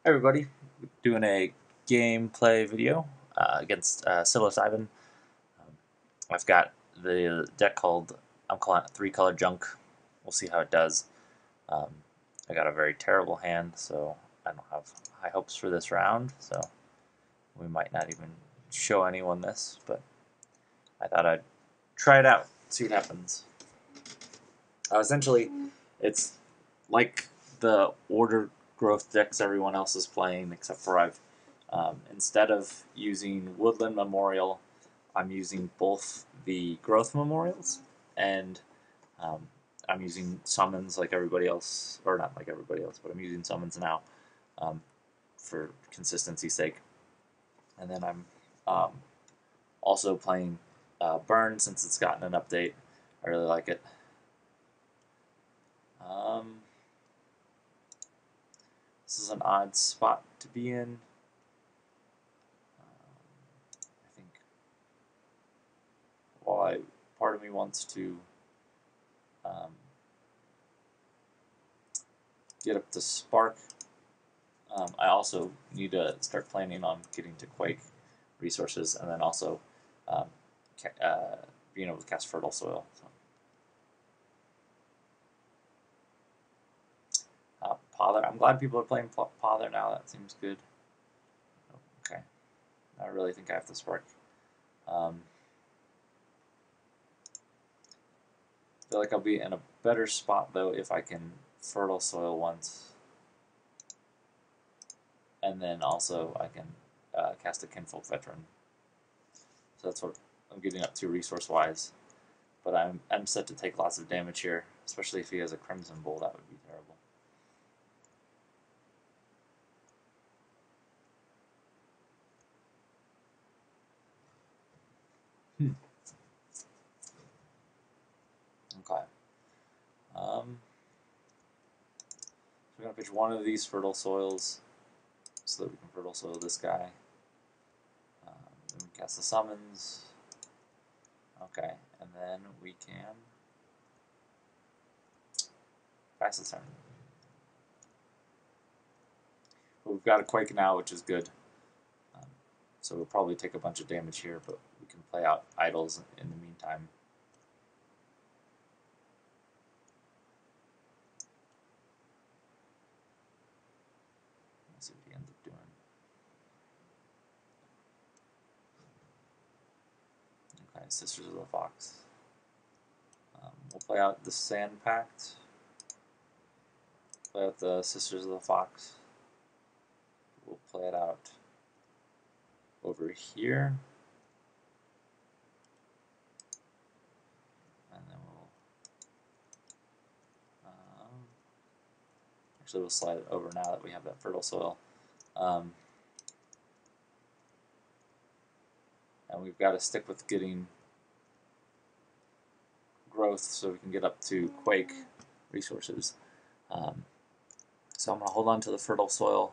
Hi everybody, doing a gameplay video against Psilocybin. I've got the deck called, I'm calling it 3-color junk. We'll see how it does. Um, I got a very terrible hand, so I don't have high hopes for this round, so we might not even show anyone this, but I thought I'd try it out, see what happens. Essentially, it's like the order growth decks everyone else is playing, except for instead of using Woodland Memorial, I'm using both the growth memorials and um, I'm using summons like everybody else, or not like everybody else, but I'm using summons now um, for consistency's sake. And then I'm um, also playing Burn since it's gotten an update. I really like it. This is an odd spot to be in. I think while part of me wants to get up to Spark, I also need to start planning on getting to Quake resources, and then also um, being able to cast Fertile Soil. So. Pother, I'm glad people are playing Pother now. That seems good. Okay, I really think I have to Spark. I feel like I'll be in a better spot though if I can Fertile Soil once, and then also I can cast a Kinfolk Veteran. So that's what I'm getting up to resource-wise. But I'm set to take lots of damage here, especially if he has a Crimson Bull. That would be terrible. Okay. So we're going to pitch one of these Fertile Soils so that we can Fertile Soil this guy. Then we cast the summons. Okay, and then we can pass the turn. But we've got a Quake now, which is good. So we'll probably take a bunch of damage here, but we can play out Idols in the meantime. Let's see what he ends up doing. Okay, Sisters of the Fox. We'll play out the Sand Pact. Play out the Sisters of the Fox. We'll play it out over here. And then we'll slide it over now that we have that Fertile Soil. And we've got to stick with getting growth so we can get up to Quake resources. So I'm going to hold on to the Fertile Soil.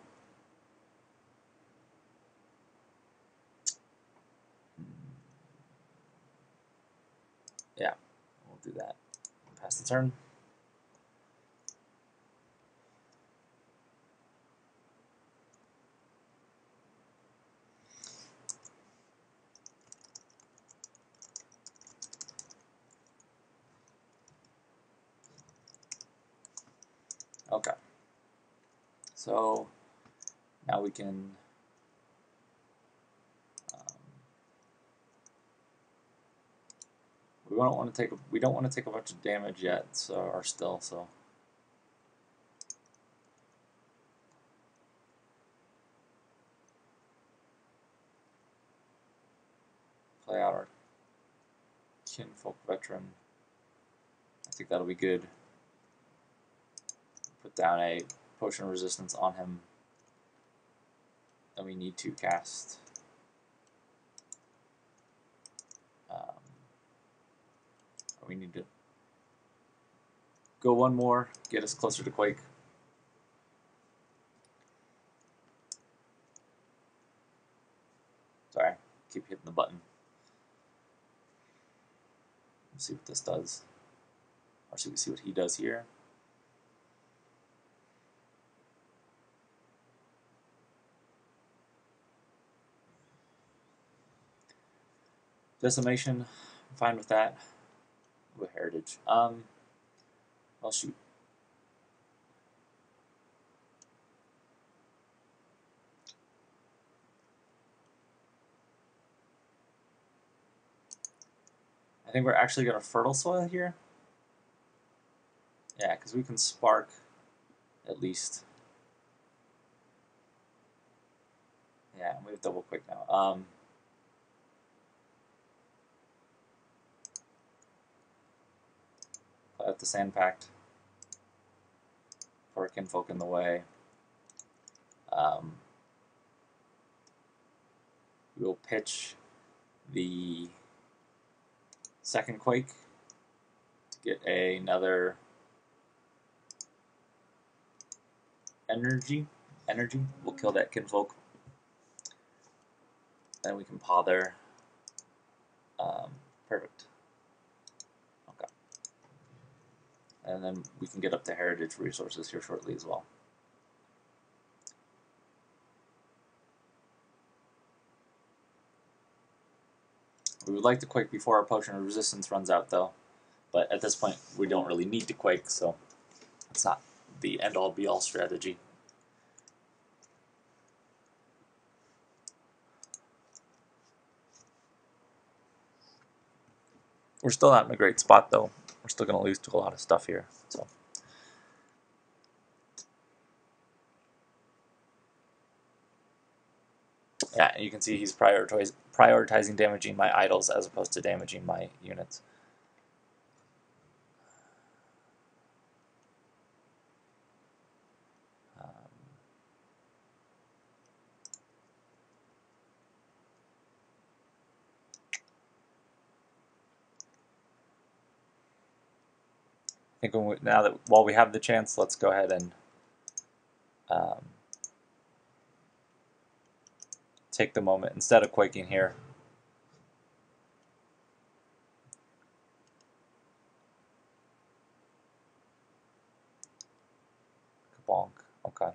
Yeah, we'll do that. Pass the turn. Okay. So now we can we don't want to take a bunch of damage yet, so or still so. Play out our Kinfolk Veteran. I think that'll be good. Put down a Potion Resistance on him. And we need to cast we need to go one more, get us closer to Quake. Sorry, keep hitting the button. Let's see what this does. Or should we see what he does here? Decimation, I'm fine with that. With heritage. I'll shoot. I think we're actually going to fertile soil here. Yeah, because we can spark at least. Yeah, we have double quick now. Play out the sand pact. Put our kinfolk in the way. We will pitch the second quake to get another energy. We'll kill that kinfolk. Then we can pother. Perfect. Okay. And then we can get up to heritage resources here shortly as well. We would like to quake before our potion of resistance runs out, though. But at this point, we don't really need to quake, so it's not the end-all be-all strategy. We're still not in a great spot, though. We're still going to lose to a lot of stuff here. So. Yeah, you can see he's prioritizing damaging my idols as opposed to damaging my units. I think now that while we have the chance, let's go ahead and take the moment instead of quaking here. Kabonk. Okay.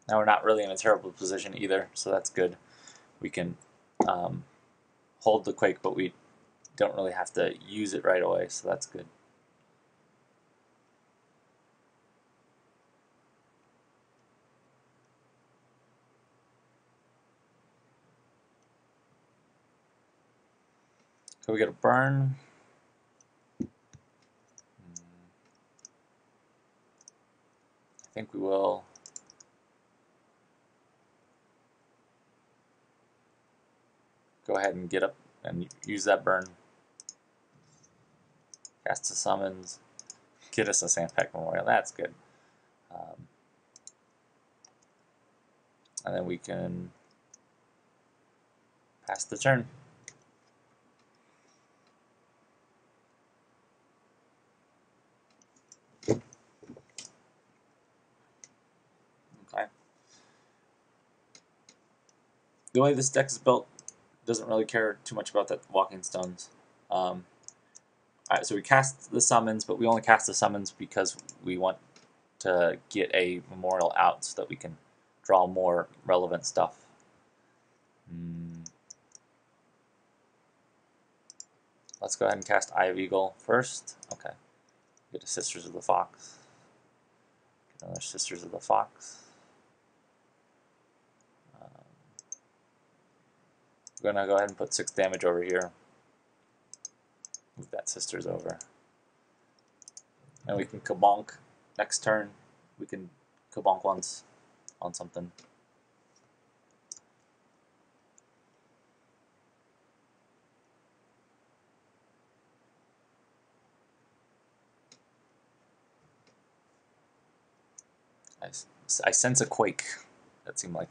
Now we're not really in a terrible position either, so that's good. We can hold the quake, but we don't really have to use it right away, so that's good. So we get a burn. I think we will go ahead and get up and use that burn. Cast the summons. Get us a Sandpack Memorial. That's good. And then we can pass the turn. Okay. The way this deck is built doesn't really care too much about that walking stones. Alright, so we cast the summons, but we only cast the summons because we want to get a memorial out so that we can draw more relevant stuff. Let's go ahead and cast Eye of Eagle first. Okay. Get a Sisters of the Fox. Get another Sisters of the Fox. We're going to go ahead and put 6 damage over here. Move that Sisters over. And we can kabonk next turn. We can kabonk once on something. I sense a quake. That seemed like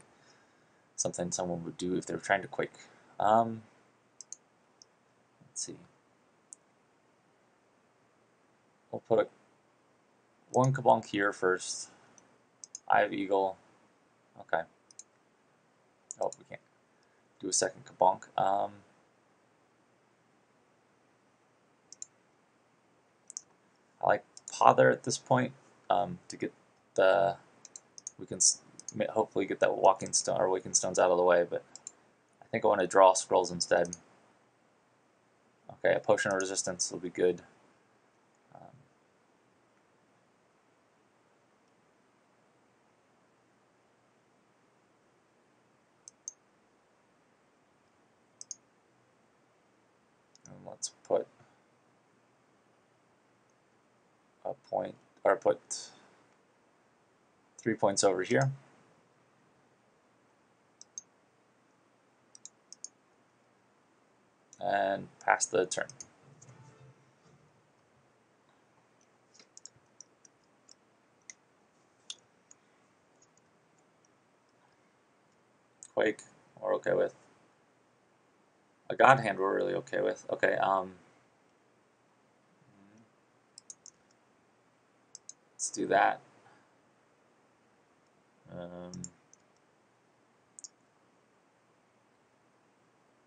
something someone would do if they were trying to quake. Let's see. We'll put one kabonk here first. Eye of Eagle. Okay. Oh, we can't do a second kabonk. I like Pother at this point to get the we can hopefully get that walking stone or waking stones out of the way. But I think I want to draw scrolls instead. Okay, a potion of resistance will be good. And let's put a point, or put 3 points over here. And pass the turn. Quake, we're okay with. A God Hand we're really okay with. Okay, let's do that.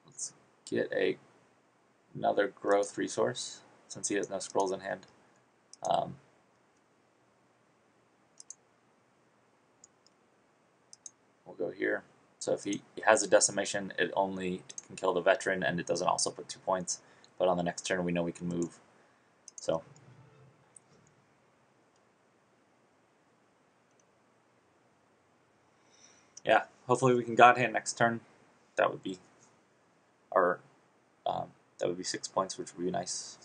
Let's get another growth resource since he has no scrolls in hand. We'll go here. So if he has a decimation, it only can kill the veteran, and it doesn't also put 2 points. But on the next turn, we know we can move. So yeah, hopefully we can God Hand next turn. That would be that would be 6 points, which would be nice.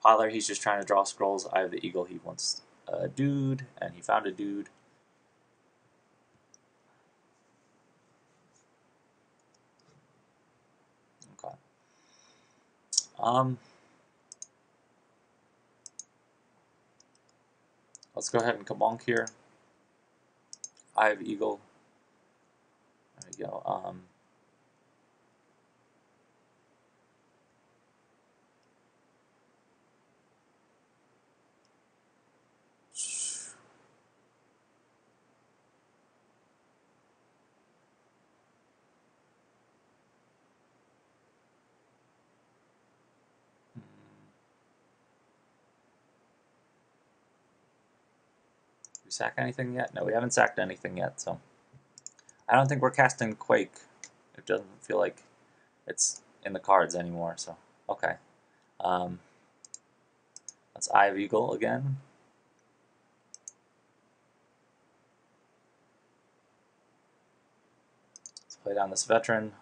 Pother, he's just trying to draw scrolls. I have the eagle. He wants a dude, and he found a dude. Okay. Let's go ahead and kabonk here. I have eagle. There we go. We sack anything yet? No, we haven't sacked anything yet, so I don't think we're casting Quake. It doesn't feel like it's in the cards anymore, so okay. Let's Eye of Eagle again. Let's play down this veteran.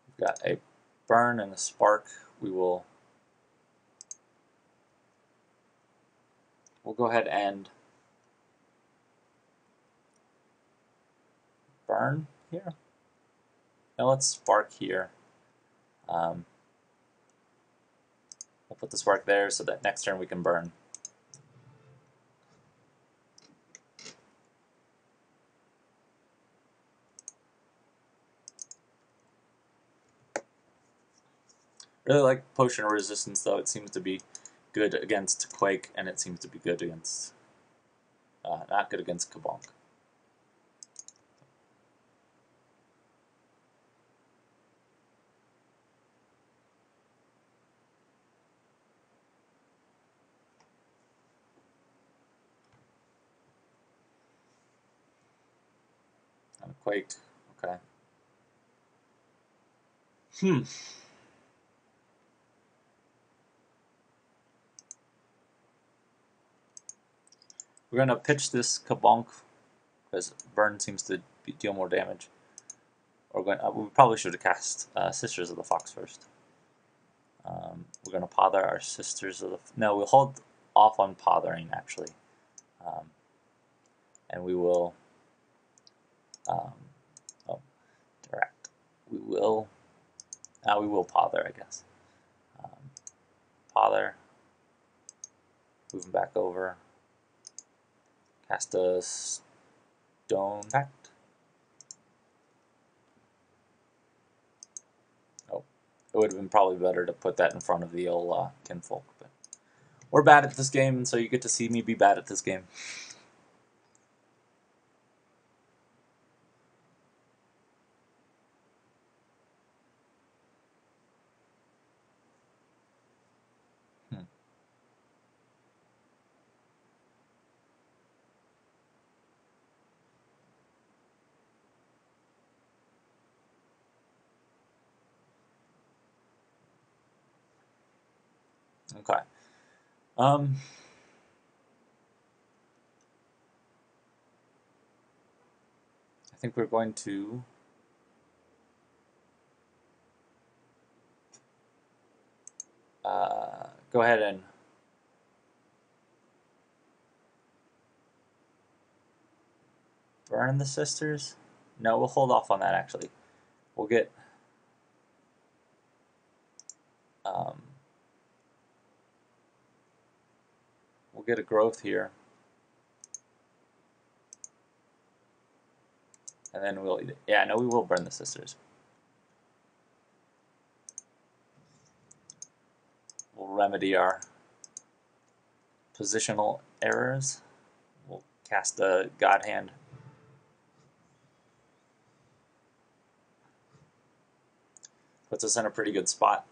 We've got a burn and a spark. We'll go ahead and burn here. Now let's spark here. We'll put the spark there so that next turn we can burn. Really like Potion of Resistance though. It seems to be good against Quake, and it seems to be good against not good against Kabonk. And Quake, okay. We're going to pitch this Kabonk because Burn seems to deal more damage. We probably should have cast Sisters of the Fox first. We're going to pother our Sisters of the... No, we'll hold off on pothering, actually. And we will... direct. We will pother, I guess. Pother. Move him back over. Cast a Stone Pact. Oh, it would have been probably better to put that in front of the old Kinfolk. But we're bad at this game, and so you get to see me be bad at this game. Okay. I think we're going to go ahead and burn the sisters. No, we'll hold off on that actually. We'll get we'll get a growth here, and then we'll eat it. Yeah, no, we will burn the sisters. We'll remedy our positional errors. We'll cast the God Hand. Puts us in a pretty good spot.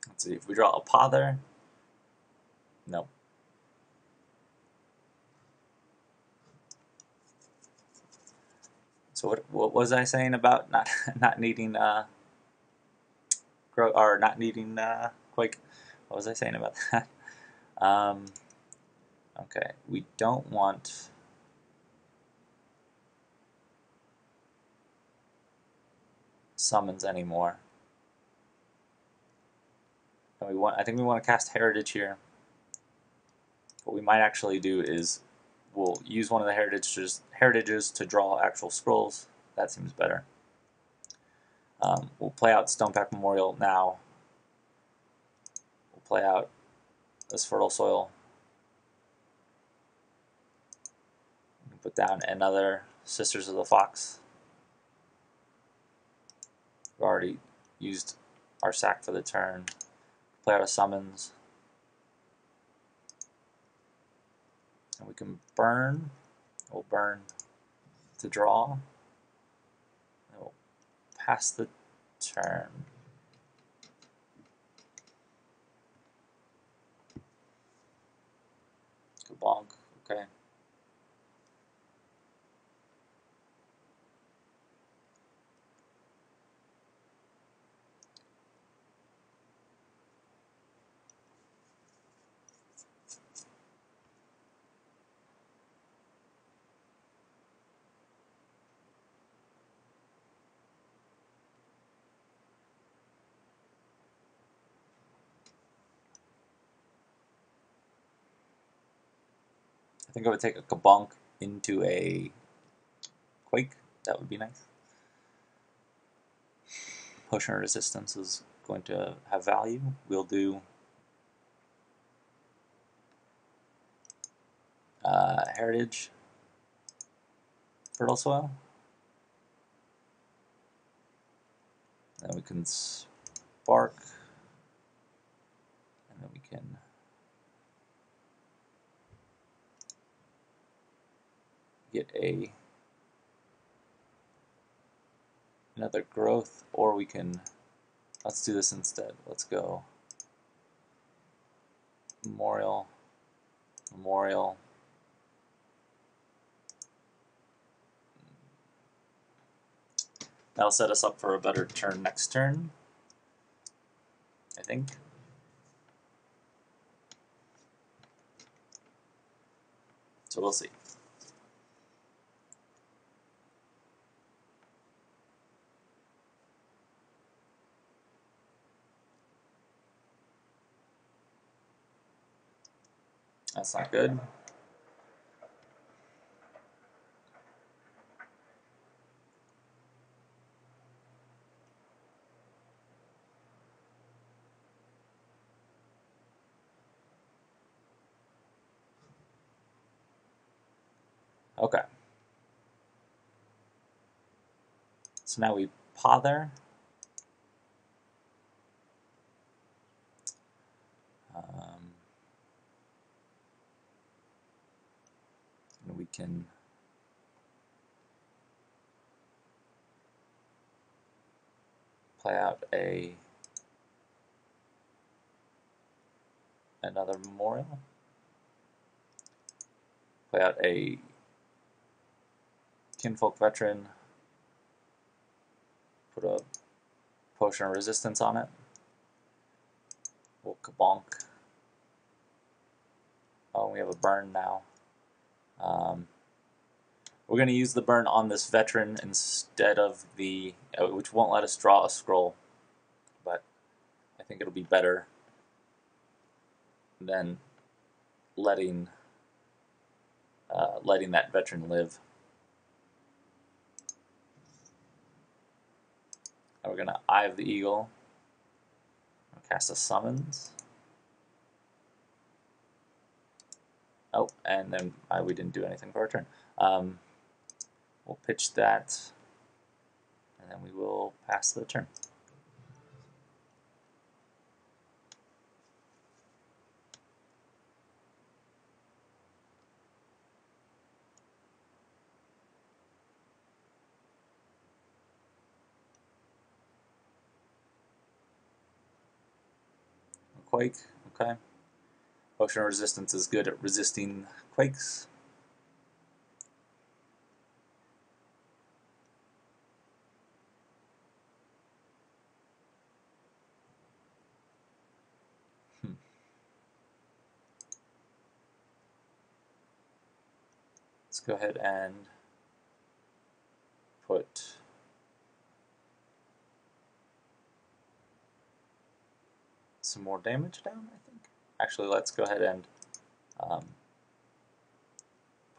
Let's see, if we draw a paw there, no. So what was I saying about not needing grow or not needing quake? What was I saying about that? Okay, we don't want summons anymore. And I think we want to cast Heritage here. What we might actually do is we'll use one of the heritages to draw actual scrolls. That seems better. We'll play out Stonepack Memorial now. We'll play out this Fertile Soil. We'll put down another Sisters of the Fox. We've already used our sack for the turn. Play out a Summons. And we can burn. We'll burn to draw. And we'll pass the turn. Kabonk. Okay. I think I would take a Kabonk into a Quake. That would be nice. Potion Resistance is going to have value. We'll do Heritage, Fertile Soil. And then we can Spark. And then we can get another growth, or we can, let's do this instead. Let's go Memorial. That'll set us up for a better turn next turn, I think. So we'll see. That's not good. Okay. So now we paw there. And we can Play out another memorial. Play out a kinfolk veteran. Put a potion of resistance on it. We'll kabonk. Oh, we have a burn now. We're going to use the burn on this veteran instead of the, which won't let us draw a scroll, but I think it'll be better than letting that veteran live. And we're going to Eye of the Eagle. Cast a summons. Oh, and then we didn't do anything for our turn. We'll pitch that, and then we will pass the turn. Quake, okay. Potion of Resistance is good at resisting quakes. Let's go ahead and put some more damage down, I think. Actually, let's go ahead and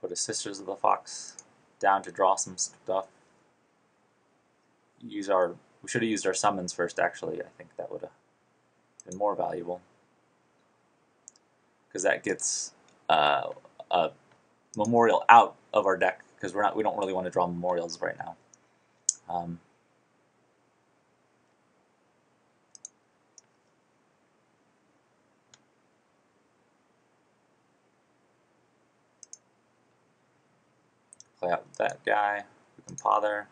put a Sisters of the Fox down to draw some stuff. We should have used our summons first, actually. I think that would have been more valuable, because that gets a memorial out of our deck, because we don't really want to draw memorials right now. Play out that guy. We can pother.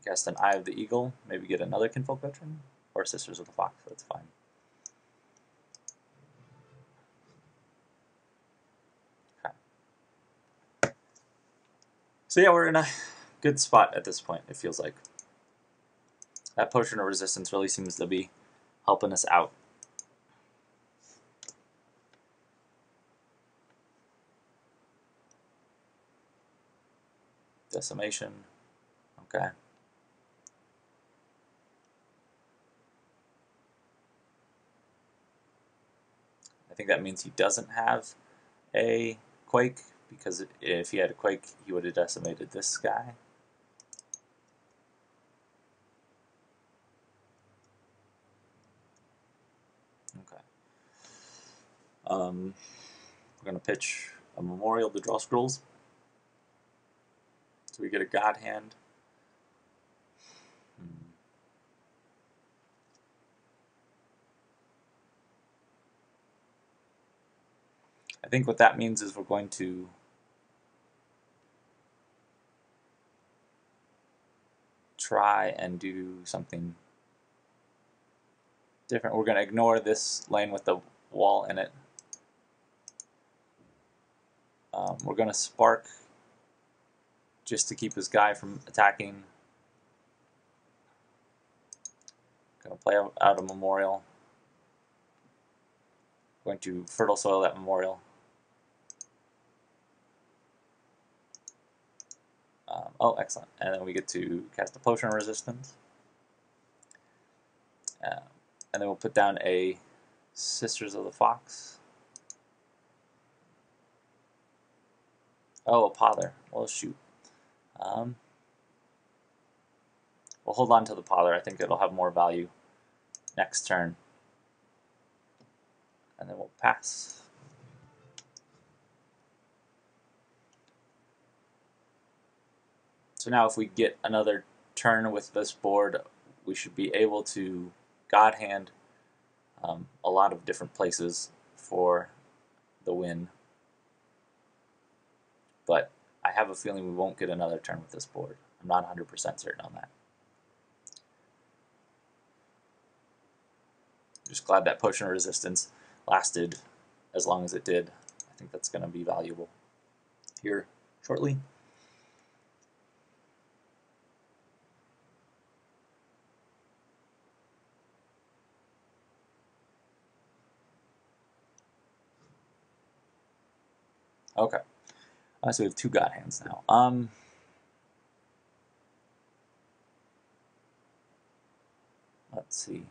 Cast an Eye of the Eagle. Maybe get another Kinfolk Veteran, or Sisters of the Fox. That's fine. So yeah, we're in a good spot at this point, it feels like. That Potion of Resistance really seems to be helping us out. Decimation. Okay. I think that means he doesn't have a Quake, because if he had a Quake, he would have decimated this guy. Okay. We're going to pitch a Memorial to draw scrolls. So we get a God Hand. I think what that means is we're going to try and do something different. We're going to ignore this lane with the wall in it. We're going to Spark just to keep this guy from attacking. Going to play out a Memorial. Going to Fertile Soil that Memorial. Oh, excellent. And then we get to cast a Potion of Resistance. And then we'll put down a Sisters of the Fox. Oh, a Pother. Well, shoot. We'll hold on to the Pother. I think it'll have more value next turn. And then we'll pass. So now if we get another turn with this board, we should be able to God Hand a lot of different places for the win. But I have a feeling we won't get another turn with this board. I'm not 100% certain on that. Just glad that potion of resistance lasted as long as it did. I think that's going to be valuable here shortly. Okay, so we have 2 God Hands now. Let's see.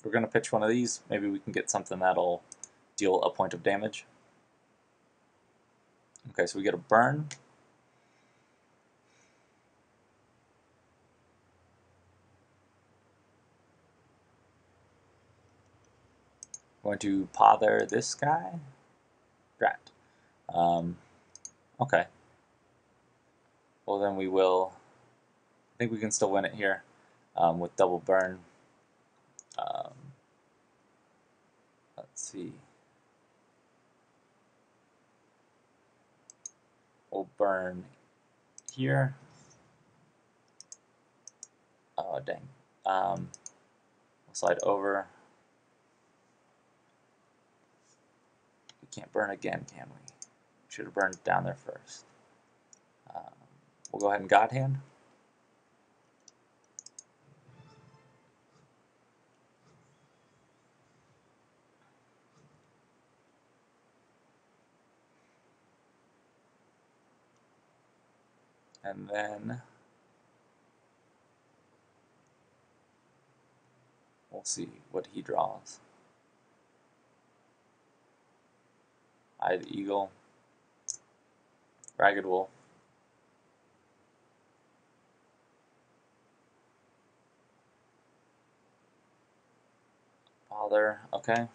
We're going to pitch one of these. Maybe we can get something that'll deal a point of damage. Okay, so we get a burn. Going to pother this guy. Drat. Okay. Well, then we will. I think we can still win it here with double burn. Let's see. We'll burn here. Oh, dang. We'll slide over. We can't burn again, can we? Should have burned down there first. We'll go ahead and God Hand. And then we'll see what he draws. Eye the Eagle, Ragged Wolf, Father, okay.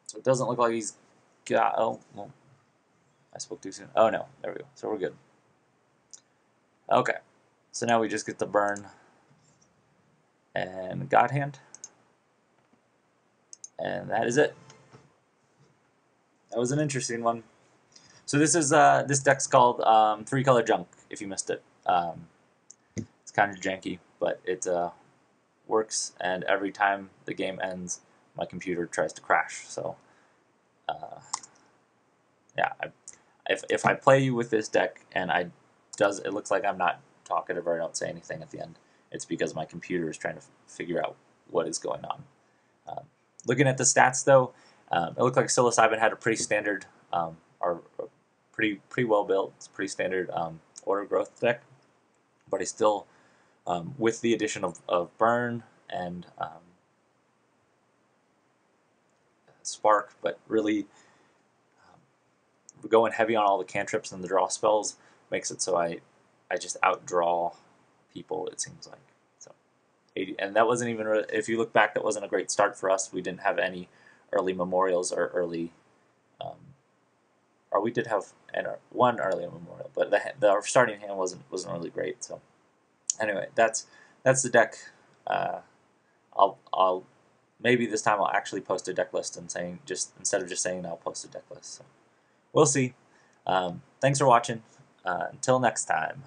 So it doesn't look like he's got, oh, well, I spoke too soon. Oh no, there we go. So we're good. Okay, so now we just get the burn and God Hand. And that is it. That was an interesting one. So this is this deck's called 3-color junk. If you missed it, it's kind of janky, but it works. And every time the game ends, my computer tries to crash. So yeah, if I play you with this deck and it looks like I'm not talkative or I don't say anything at the end, it's because my computer is trying to figure out what is going on. Looking at the stats though, it looked like Psilocybin had a pretty standard or pretty well built, pretty standard order growth deck, but I still, with the addition of burn and spark, but really going heavy on all the cantrips and the draw spells makes it so I just outdraw people, it seems like. So 80, and that wasn't even, if you look back, that wasn't a great start for us. We didn't have any early memorials or early, or we did have one early memorial, but our starting hand wasn't really great. So anyway, that's the deck. I'll maybe this time I'll actually post a deck list and saying, just instead of just saying I'll post a deck list. So we'll see. Thanks for watching. Until next time.